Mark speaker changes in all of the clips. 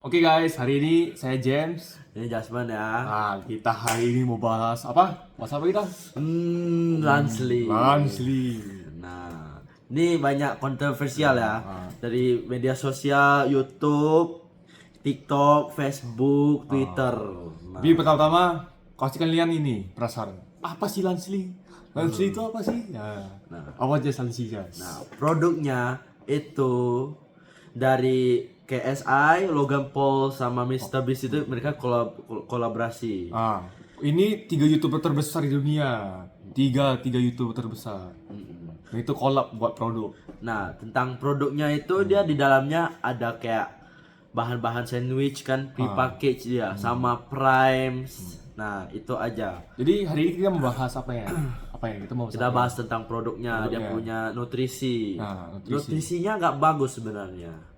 Speaker 1: Oke guys, hari ini saya James.
Speaker 2: Ini Jasmine ya.
Speaker 1: Kita hari ini mau bahas apa? Bahas apa kita?
Speaker 2: Lansly.
Speaker 1: Lansly.
Speaker 2: Nah, ini banyak kontroversial ya. Dari media sosial, YouTube, TikTok, Facebook, Twitter. Nah,
Speaker 1: Jadi pertama-tama, pasti kalian ini penasaran. Apa sih Lansly? Lansly itu apa sih? Apa aja Lansly guys?
Speaker 2: nah, produknya itu dari KSI, Logan Paul sama Mr. Beast itu mereka kolaborasi.
Speaker 1: Ini 3 YouTuber terbesar di dunia. Tiga YouTuber terbesar. Itu collab buat produk.
Speaker 2: Nah, tentang produknya itu dia di dalamnya ada kayak bahan-bahan sandwich kan, pre-package dia sama primes. Nah, itu aja.
Speaker 1: Jadi hari ini kita membahas apa ya? Apa ya?
Speaker 2: Kita bahas tentang produknya, dia punya nutrisi. Nutrisinya nggak bagus sebenarnya.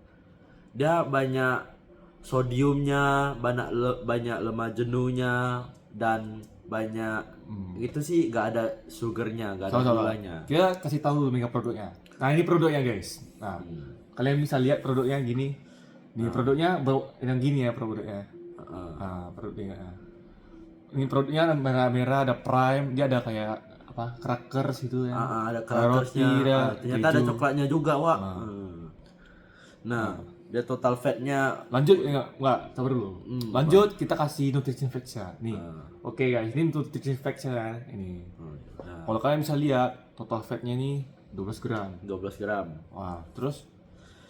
Speaker 2: Dia banyak sodiumnya, banyak lemak jenuhnya dan banyak itu sih nggak ada sugarnya, nggak ada gulanya.
Speaker 1: Kita kasih tahu dulu produknya. Nah, ini produknya guys. Nah, kalian bisa lihat produknya gini. Ini produknya yang gini ya produknya. Produknya. Ini produknya merah-merah, ada prime, dia ada kayak apa? Crackers itu ya.
Speaker 2: Ada crackersnya. Ternyata ada coklatnya juga, Wak. Nah, dia total fatnya.
Speaker 1: Lanjut enggak, sabar dulu. Lanjut kita kasih nutrition facts-nya. Nih. Oke guys, ini nutrition facts-nya ya. Ini. Kalau kalian bisa lihat total fatnya ini 12 gram.
Speaker 2: 12 gram.
Speaker 1: Wah, terus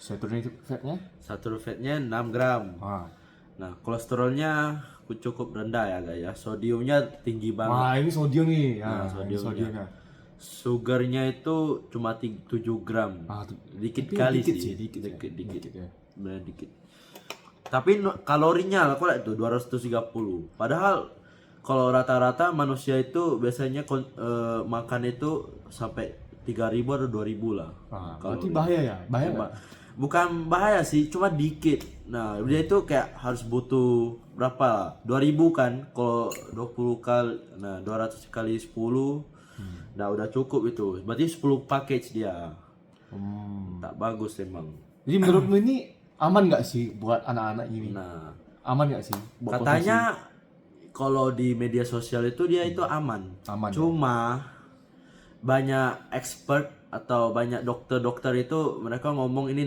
Speaker 1: saturated fatnya?
Speaker 2: Saturated fatnya 6 gram. Nah, kolesterolnya cukup rendah ya guys ya. Sodiumnya tinggi banget.
Speaker 1: Wah, ini sodium nih.
Speaker 2: Sodiumnya. Sugarnya itu cuma 7 gram. Dikit kali sih. Dikit.
Speaker 1: Ya.
Speaker 2: Benar dikit. Tapi kalorinya lah kok itu 230. Padahal kalau rata-rata manusia itu biasanya makan itu sampai 3.000 atau 2.000 lah.
Speaker 1: Berarti bahaya ya? Bahaya nggak?
Speaker 2: Bukan bahaya sih, cuma dikit. Nah, dia itu kayak harus butuh berapa? 2.000 kan? Kalau 20 kali, nah 200 kali 10. Nah, udah cukup itu. Berarti 10 package dia. Tak bagus emang.
Speaker 1: Jadi menurutmu ini aman nggak sih buat anak-anak ini?
Speaker 2: Nah,
Speaker 1: Aman nggak sih?
Speaker 2: katanya kalau di media sosial itu dia itu aman. Cuma banyak expert atau banyak dokter-dokter itu mereka ngomong ini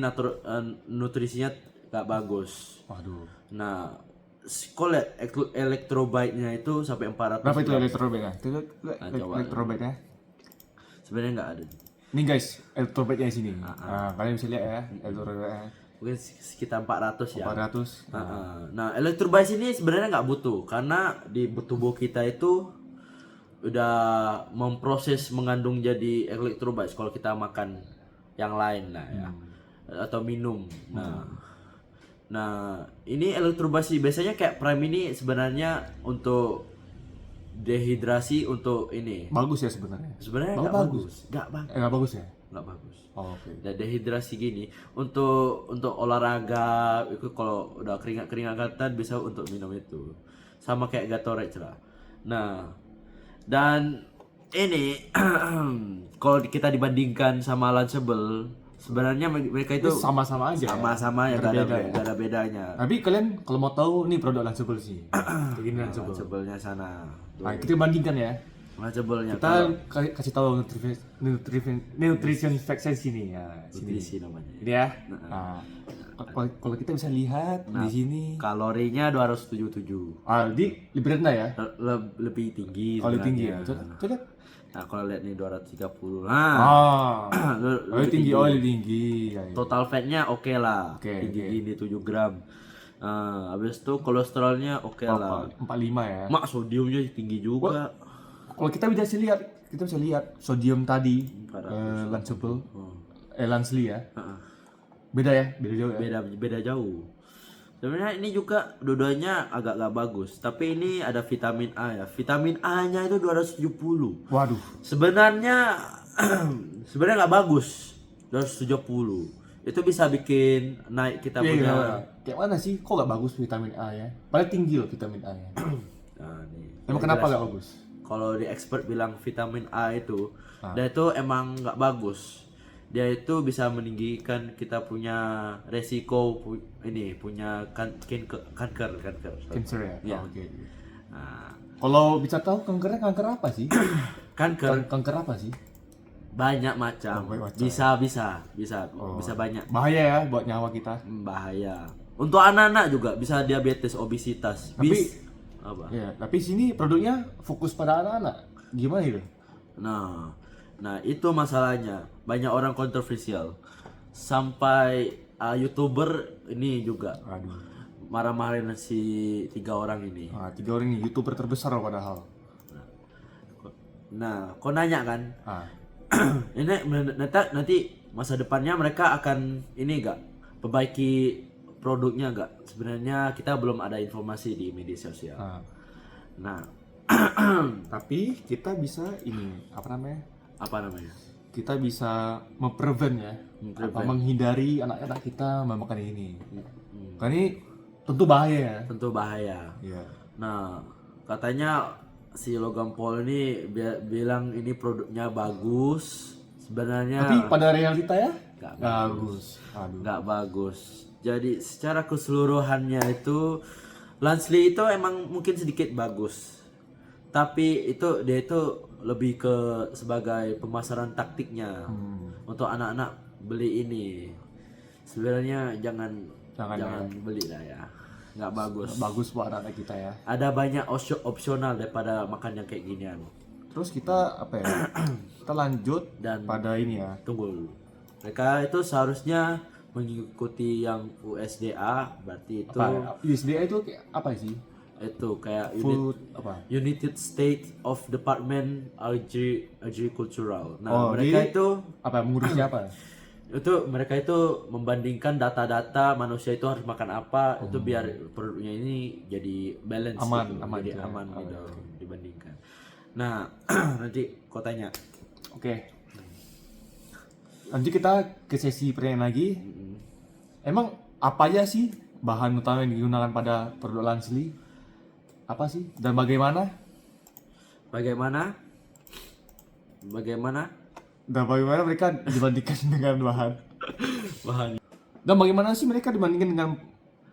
Speaker 2: nutrisinya gak bagus.
Speaker 1: Waduh.
Speaker 2: Nah, elektrobite-nya itu sampai 400.
Speaker 1: Berapa itu elektrobitnya? Elektrobitnya?
Speaker 2: Sebenarnya nggak ada.
Speaker 1: Ini guys, elektrobitnya di sini. Kalian bisa lihat ya, elektrobitnya.
Speaker 2: Mungkin sekitar 400 ya.
Speaker 1: 400.
Speaker 2: Nah, elektrobite ini sebenarnya nggak butuh karena di tubuh kita itu udah memproses mengandung jadi elektrobite kalau kita makan yang lain lah ya, atau minum. Nah, ini elektrobite biasanya kayak prime ini sebenarnya untuk dehidrasi untuk ini.
Speaker 1: Bagus ya sebenarnya.
Speaker 2: Sebenarnya nggak bagus.
Speaker 1: Nggak bagus ya?
Speaker 2: Nggak bagus.
Speaker 1: Oke.
Speaker 2: Dan dehidrasi gini untuk olahraga itu kalau udah keringatan bisa untuk minum itu. Sama kayak Gatorade lah. Nah, dan ini kalau kita dibandingkan sama Lunchable, sebenarnya mereka itu
Speaker 1: sama-sama aja.
Speaker 2: Sama-sama ya, gak ada bedanya.
Speaker 1: Tapi kalian kalau mau tahu nih produk Lunchable sih. Begini Lunchable.
Speaker 2: Lunchable-nya sana.
Speaker 1: Nah, kita bandingkan ya.
Speaker 2: Lunchable-nya
Speaker 1: Kita kasih tahu nutrition facts sini ya.
Speaker 2: nutrisi namanya.
Speaker 1: Ini ya. Nah, kalau kita bisa lihat di sini
Speaker 2: Kalorinya 277.
Speaker 1: di lebih rendah ya.
Speaker 2: Lebih tinggi.
Speaker 1: Lebih tinggi ya.
Speaker 2: sebenarnya.
Speaker 1: Coba.
Speaker 2: Nah, kalau lihat nih 230.
Speaker 1: Lebih tinggi. Lebih tinggi.
Speaker 2: Total fatnya oke lah. Tinggi gini 7 gram. Habis itu kolesterolnya oke lah.
Speaker 1: 45 ya.
Speaker 2: Mak sodiumnya tinggi juga.
Speaker 1: Kalau kita bisa lihat sodium tadi Lunchable, Lansly ya. Beda ya, beda jauh ya.
Speaker 2: Beda jauh. Sebenarnya ini juga dua-duanya agak gak bagus, tapi ini ada vitamin A ya. Vitamin A-nya itu 270.
Speaker 1: Waduh.
Speaker 2: Sebenarnya nggak bagus. 270. Itu bisa bikin naik kita punya.
Speaker 1: Kayak mana sih? Kok gak bagus vitamin A ya? Paling tinggi loh vitamin A ya.
Speaker 2: Nah, nih.
Speaker 1: Emang kenapa gak bagus?
Speaker 2: Kalau di expert bilang vitamin A itu, dan itu emang nggak bagus. dia itu bisa meninggikan kita punya resiko punya kanker.
Speaker 1: Cancer ya.
Speaker 2: Ya.
Speaker 1: Oh, oke.
Speaker 2: Nah,
Speaker 1: Kalau bisa tahu kanker apa sih?
Speaker 2: kanker
Speaker 1: Kanker apa sih?
Speaker 2: banyak macam.
Speaker 1: Oh, banyak macam.
Speaker 2: Bisa banyak.
Speaker 1: Bahaya ya buat nyawa kita.
Speaker 2: Bahaya. Untuk anak-anak juga bisa diabetes, obesitas. Apa?
Speaker 1: Ya, tapi sini produknya fokus pada anak-anak. Gimana itu?
Speaker 2: Nah itu masalahnya. Banyak orang kontroversial. Sampai YouTuber ini juga
Speaker 1: Aduh.
Speaker 2: marah-marahin si 3 orang ini.
Speaker 1: 3 orang ini YouTuber terbesar padahal.
Speaker 2: Nah, kau nanya kan?
Speaker 1: Ah.
Speaker 2: Ini nanti masa depannya mereka akan ini enggak perbaiki produknya enggak? Sebenarnya kita belum ada informasi di media sosial. Nah,
Speaker 1: tapi kita bisa ini apa namanya? Kita bisa memprevent ya, menghindari anak-anak kita memakan ini. Karena ini tentu bahaya ya.
Speaker 2: Tentu bahaya.
Speaker 1: Iya.
Speaker 2: Nah, katanya si Logan Paul ini bilang ini produknya bagus. Sebenarnya
Speaker 1: Tapi pada realita ya
Speaker 2: nggak
Speaker 1: bagus. Aduh.
Speaker 2: nggak bagus. Jadi secara keseluruhannya itu Lance Lee itu emang mungkin sedikit bagus. Tapi dia itu lebih ke sebagai pemasaran taktiknya untuk anak-anak beli ini. Sebenarnya jangan beli lah ya. Nggak bagus.
Speaker 1: Bagus buat anak kita ya.
Speaker 2: Ada banyak opsional daripada makan yang kayak ginian.
Speaker 1: Terus kita apa ya? Kita lanjut
Speaker 2: Dan
Speaker 1: pada ini ya.
Speaker 2: tunggu dulu. Mereka itu seharusnya mengikuti yang USDA, berarti itu
Speaker 1: USDA itu kayak apa sih?
Speaker 2: itu kayak
Speaker 1: Food apa?
Speaker 2: United States of Department Agricultural. Nah,
Speaker 1: jadi
Speaker 2: mereka itu
Speaker 1: apa mengurusnya apa?
Speaker 2: mereka itu membandingkan data-data manusia itu harus makan apa itu biar produknya ini jadi balance
Speaker 1: Aman,
Speaker 2: gitu,
Speaker 1: aman
Speaker 2: jadi
Speaker 1: gitu ya.
Speaker 2: aman gitu dibandingkan. Nah, nanti kau tanya.
Speaker 1: Oke. Lanjut kita ke sesi pertanyaan lagi. Emang apa aja sih bahan utama yang digunakan pada produk Lance Lee? Apa sih? Dan bagaimana? Dan bagaimana mereka dibandingkan dengan bahan? Dan bagaimana sih mereka dibandingkan dengan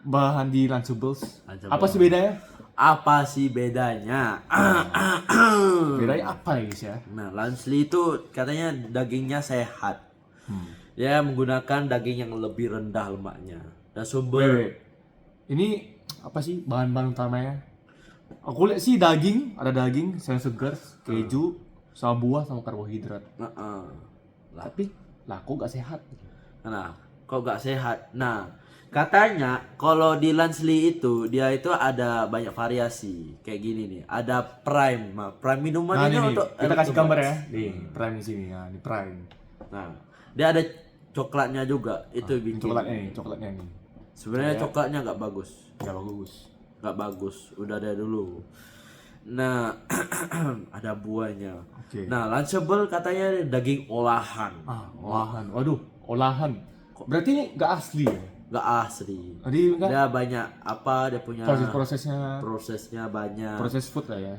Speaker 1: bahan di Lunchables? Apa sih bedanya?
Speaker 2: Apa sih bedanya?
Speaker 1: Bedanya apa ya guys ya?
Speaker 2: Nah, Lance Lee itu katanya dagingnya sehat. Dia menggunakan daging yang lebih rendah lemaknya dan sumber.
Speaker 1: Ini apa sih bahan-bahan utamanya? Aku lihat sih daging, ada daging, sayur segar, keju, sama buah, sama karbohidrat. Tapi kok gak sehat?
Speaker 2: Nah, kok gak sehat? Nah, katanya kalau di Lance Lee itu dia itu ada banyak variasi kayak gini nih. Ada prime, prime minuman
Speaker 1: Nah,
Speaker 2: ini
Speaker 1: ini
Speaker 2: untuk
Speaker 1: kita kasih gambar ya. Nih, prime di sini ya, ini prime.
Speaker 2: Nah, dia ada coklatnya juga. Itu bikin.
Speaker 1: Coklatnya nih.
Speaker 2: Sebenarnya coklatnya nggak bagus. Nggak bagus. Udah ada dulu. Nah, ada buahnya.
Speaker 1: Oke.
Speaker 2: Nah, Lunchable katanya daging olahan.
Speaker 1: Olahan. Waduh, olahan. Berarti ini nggak asli ya?
Speaker 2: Nggak asli.
Speaker 1: Jadi nggak
Speaker 2: Dia banyak dia punya prosesnya banyak.
Speaker 1: Proses food lah ya.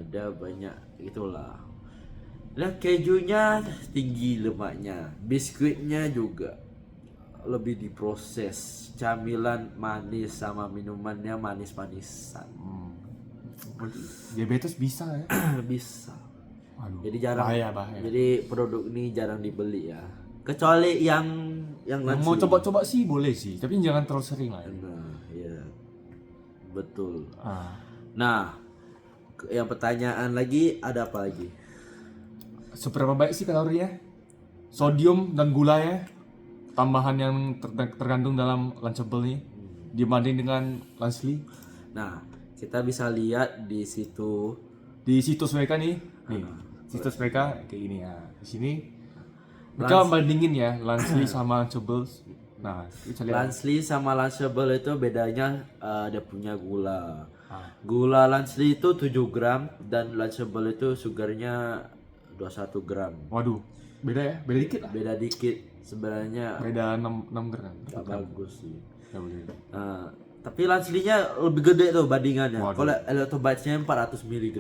Speaker 2: Dia banyak itulah. Nah, kejunya tinggi lemaknya, biskuitnya juga lebih diproses, camilan manis sama minumannya manis-manisan.
Speaker 1: Diabetes bisa ya?
Speaker 2: Bisa.
Speaker 1: Aduh,
Speaker 2: Jadi jarang.
Speaker 1: bahaya.
Speaker 2: Jadi produk ini jarang dibeli ya. Kecuali yang
Speaker 1: mau coba-coba sih boleh sih, tapi jangan terlalu sering lah.
Speaker 2: Nah, ya. Betul.
Speaker 1: Ah.
Speaker 2: Nah, yang pertanyaan lagi ada apa lagi?
Speaker 1: Seberapa baik sih kalorinya? Sodium dan gula ya? Tambahan yang tergantung dalam Lunchable ini dibanding dengan Lance Lee.
Speaker 2: Nah, kita bisa lihat di situ
Speaker 1: di situs mereka nih. Situs mereka kayak gini ya. Di sini mereka bandingin ya Lance Lee sama Lunchables. Nah, kita lihat.
Speaker 2: Lance Lee sama Lunchable itu bedanya dia punya gula. Gula Lance Lee itu 7 gram dan Lunchable itu sugarnya 21 gram.
Speaker 1: Waduh, beda ya? Beda dikit lah.
Speaker 2: Beda dikit sebenarnya.
Speaker 1: Beda 6 gram.
Speaker 2: Gak bagus sih.
Speaker 1: Ya boleh.
Speaker 2: Tapi Lance Lee-nya lebih gede tuh bandingannya.
Speaker 1: Waduh.
Speaker 2: Kalau electrolytes-nya 400 mg.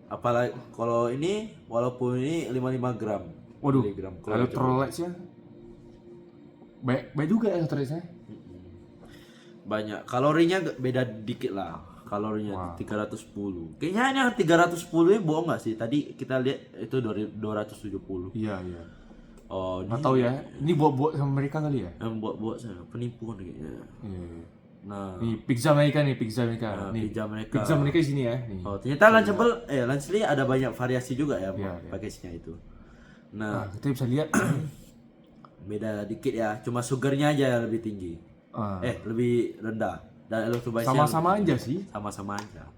Speaker 2: Apalagi kalau ini walaupun ini 55 gram.
Speaker 1: Waduh,
Speaker 2: miligram.
Speaker 1: elektrolytnya baik juga elektrolytnya.
Speaker 2: Banyak. Kalorinya beda dikit lah. Kalorinya 310. Kayaknya ini yang 310 ini bohong nggak sih? Tadi kita lihat itu 270.
Speaker 1: Iya.
Speaker 2: Oh,
Speaker 1: Nggak tahu ya. Ini buat sama mereka kali ya?
Speaker 2: yang buat saya penipuan kayaknya.
Speaker 1: Iya.
Speaker 2: Nah,
Speaker 1: Nih pizza mereka nih, nih.
Speaker 2: pizza mereka.
Speaker 1: Di sini ya. Nih.
Speaker 2: Oh, ternyata Lunchable ada banyak variasi juga ya
Speaker 1: Iya.
Speaker 2: package-nya itu.
Speaker 1: Nah,
Speaker 2: Nah,
Speaker 1: kita bisa lihat.
Speaker 2: beda dikit ya. Cuma sugarnya aja yang lebih tinggi. Lebih rendah. Dan elektrolytnya
Speaker 1: Sama-sama aja sih.
Speaker 2: sama-sama aja.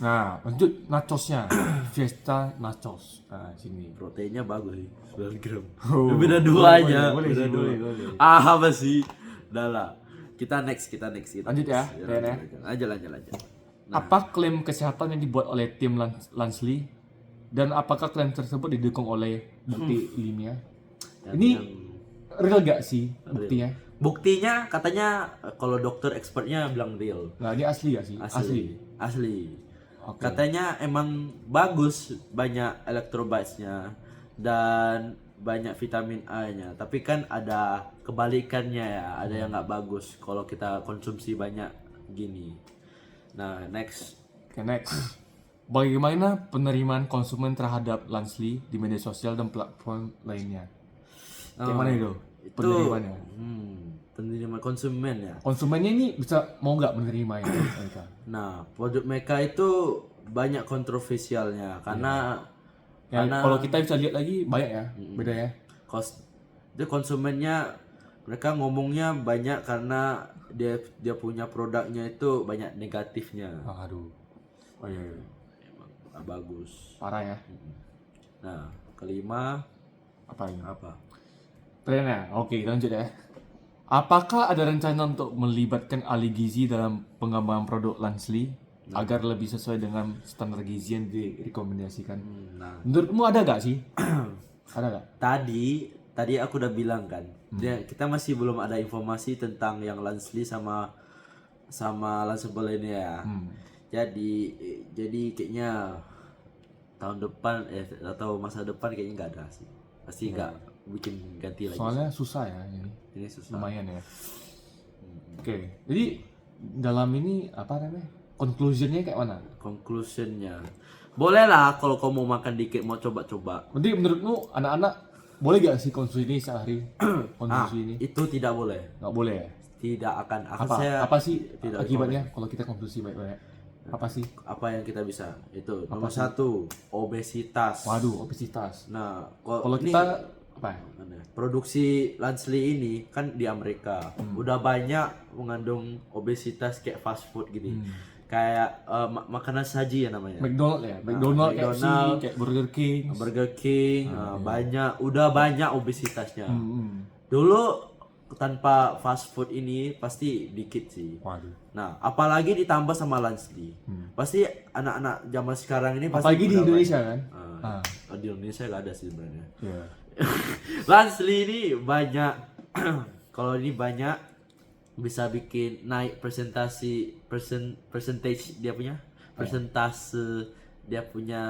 Speaker 1: Nah, lanjut nachosnya. Fiesta nachos. Nah, sini.
Speaker 2: Proteinnya bagus sih, 9 gram.
Speaker 1: Oh,
Speaker 2: Beda dua aja.
Speaker 1: boleh,
Speaker 2: Beda dua.
Speaker 1: boleh.
Speaker 2: Apa sih? Udah lah. Kita next.
Speaker 1: Lanjut ya,
Speaker 2: Lanjut.
Speaker 1: Apa klaim kesehatan yang dibuat oleh tim Lansley? Dan apakah klaim tersebut didukung oleh bukti ilmiah? Ini real gak sih buktinya?
Speaker 2: Buktinya katanya kalau dokter expertnya bilang real.
Speaker 1: Nah, ini asli gak sih?
Speaker 2: Asli.
Speaker 1: Oke.
Speaker 2: Katanya emang bagus, banyak electrolytes-nya dan banyak vitamin A-nya. Tapi kan ada kebalikannya ya, ada yang nggak bagus kalau kita konsumsi banyak gini. Nah, next.
Speaker 1: Oke, next. Bagaimana penerimaan konsumen terhadap Lansley di media sosial dan platform lainnya? Gimana itu? Penerimaannya?
Speaker 2: Penerimaan konsumen ya.
Speaker 1: Konsumennya ini bisa mau nggak menerima ya mereka?
Speaker 2: Nah, produk mereka itu banyak kontroversialnya karena
Speaker 1: Kalau kita bisa lihat lagi banyak ya, beda ya.
Speaker 2: Dia konsumennya mereka ngomongnya banyak karena dia punya produknya itu banyak negatifnya.
Speaker 1: Aduh. Oh iya.
Speaker 2: Emang nggak bagus.
Speaker 1: Parah ya.
Speaker 2: Nah, kelima
Speaker 1: Apa ini?
Speaker 2: apa?
Speaker 1: Trennya. Oke, lanjut ya. Apakah ada rencana untuk melibatkan ahli gizi dalam pengembangan produk Lansley agar lebih sesuai dengan standar gizi yang direkomendasikan?
Speaker 2: Nah,
Speaker 1: Menurutmu ada gak sih? Ada gak?
Speaker 2: tadi aku udah bilang kan, kita masih belum ada informasi tentang yang Lansley sama Lunchable ini ya. Jadi kayaknya tahun depan atau masa depan kayaknya nggak ada sih. Pasti nggak bikin ganti lagi.
Speaker 1: Soalnya susah ya ini.
Speaker 2: Ini susah.
Speaker 1: Lumayan ya. Oke. Jadi dalam ini apa namanya? Conclusionnya kayak mana?
Speaker 2: Conclusionnya, boleh lah kalau kau mau makan dikit, mau coba-coba.
Speaker 1: Nanti menurutmu anak-anak boleh gak sih konsumsi ini sehari? Konsumsi ini?
Speaker 2: Itu tidak boleh.
Speaker 1: Nggak boleh ya?
Speaker 2: Tidak akan.
Speaker 1: Apa sih
Speaker 2: tidak
Speaker 1: akibatnya kalau kita konsumsi banyak-banyak? Apa sih?
Speaker 2: Apa yang kita bisa? Itu nomor satu, obesitas.
Speaker 1: Waduh, obesitas.
Speaker 2: Nah,
Speaker 1: Kalau
Speaker 2: ini
Speaker 1: kita apa ya?
Speaker 2: produksi Lansley ini kan di Amerika udah banyak mengandung obesitas kayak fast food gini. Kayak makanan saji ya namanya.
Speaker 1: McDonald ya, McDonald, KFC,
Speaker 2: McDonald,
Speaker 1: kayak Burger King.
Speaker 2: udah banyak obesitasnya. Dulu tanpa fast food ini pasti dikit sih.
Speaker 1: Waduh.
Speaker 2: Nah, apalagi ditambah sama Lansley. Pasti anak-anak zaman sekarang ini pasti
Speaker 1: Apalagi di
Speaker 2: udah
Speaker 1: Indonesia kan?
Speaker 2: di Indonesia gak ada sih sebenarnya.
Speaker 1: Iya.
Speaker 2: Lansley ini banyak kalau ini banyak bisa bikin naik percentage dia punya persentase dia punya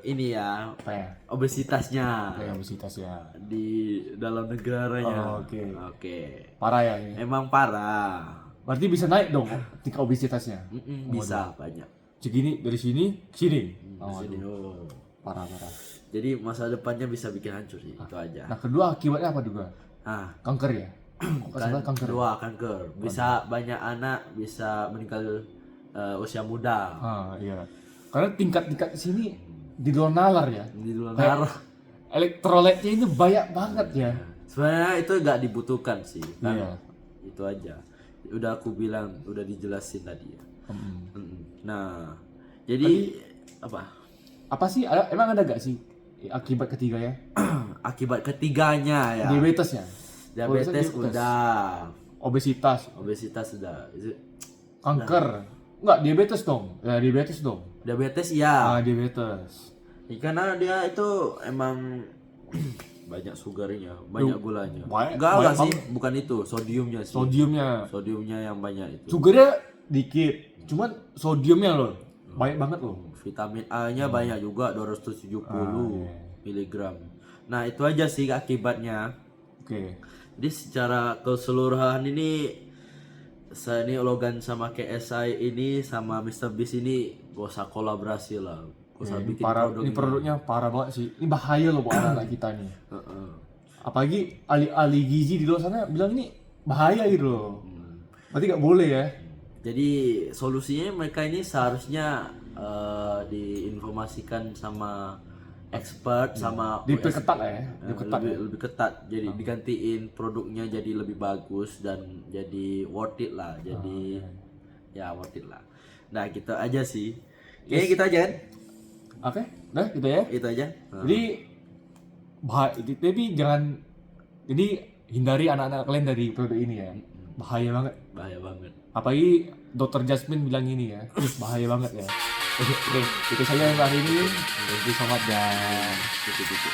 Speaker 2: ini ya
Speaker 1: Apa ya?
Speaker 2: obesitasnya
Speaker 1: Kayak obesitas ya.
Speaker 2: di dalam negaranya.
Speaker 1: Oh, oke.
Speaker 2: Oke.
Speaker 1: Parah ya ini.
Speaker 2: Emang parah.
Speaker 1: Berarti bisa naik dong tingkat obesitasnya.
Speaker 2: Bisa banyak.
Speaker 1: Segini dari sini ke sini.
Speaker 2: Di sini, oh.
Speaker 1: Parah.
Speaker 2: Jadi masa depannya bisa bikin hancur sih, itu aja.
Speaker 1: Nah, kedua akibatnya apa juga? Kanker ya? Kanker.
Speaker 2: Kedua, kanker. Bisa banyak anak bisa meninggal usia muda.
Speaker 1: Iya. Karena tingkat sini di luar nalar ya.
Speaker 2: Di luar
Speaker 1: Kayak
Speaker 2: nalar.
Speaker 1: Elektrolytnya itu banyak banget ya.
Speaker 2: Sebenarnya itu nggak dibutuhkan sih. Kan?
Speaker 1: Iya.
Speaker 2: Itu aja. Udah aku bilang, udah dijelasin tadi ya. Nah, jadi
Speaker 1: Apa sih? Emang ada gak sih akibat ketiganya?
Speaker 2: akibat ketiganya ya.
Speaker 1: Diabetes ya?
Speaker 2: Diabetes udah.
Speaker 1: Obesitas.
Speaker 2: Obesitas sudah.
Speaker 1: Kanker. Enggak, diabetes dong. Ya, diabetes dong.
Speaker 2: Diabetes ya.
Speaker 1: Diabetes.
Speaker 2: Karena dia itu emang banyak sugarnya, banyak gulanya.
Speaker 1: banyak
Speaker 2: Enggak sih, bukan itu, sodiumnya sih.
Speaker 1: Sodiumnya
Speaker 2: yang banyak itu.
Speaker 1: sugarnya dikit, cuman sodiumnya loh banyak banget loh.
Speaker 2: Vitamin A-nya banyak juga 270. miligram. Nah, itu aja sih akibatnya.
Speaker 1: Oke.
Speaker 2: Jadi secara keseluruhan ini saya ini Logan sama KSI ini sama Mr. Beast ini gak usah kolaborasi lah. Gak usah bikin
Speaker 1: Parah,
Speaker 2: produk
Speaker 1: ini produknya parah banget sih. Ini bahaya loh buat anak kita nih.
Speaker 2: Heeh.
Speaker 1: Apalagi ahli gizi di luar sana bilang ini bahaya gitu loh. Berarti nggak boleh ya.
Speaker 2: Jadi solusinya mereka ini seharusnya diinformasikan sama expert sama
Speaker 1: Diperketat lah ya.
Speaker 2: lebih ketat. Jadi digantiin produknya jadi lebih bagus dan jadi worth it lah. Jadi ya worth it lah. Nah, gitu aja sih. Kayaknya gitu aja kan?
Speaker 1: Oke, udah gitu ya.
Speaker 2: Itu aja.
Speaker 1: Jadi tapi jangan, jadi hindari anak-anak kalian dari produk ini ya. Bahaya banget.
Speaker 2: Bahaya banget.
Speaker 1: Apalagi Dr. Jasmine bilang ini ya. Bahaya banget ya. Oke, itu saja yang hari ini. Thank you so much dan
Speaker 2: Gitu-gitu.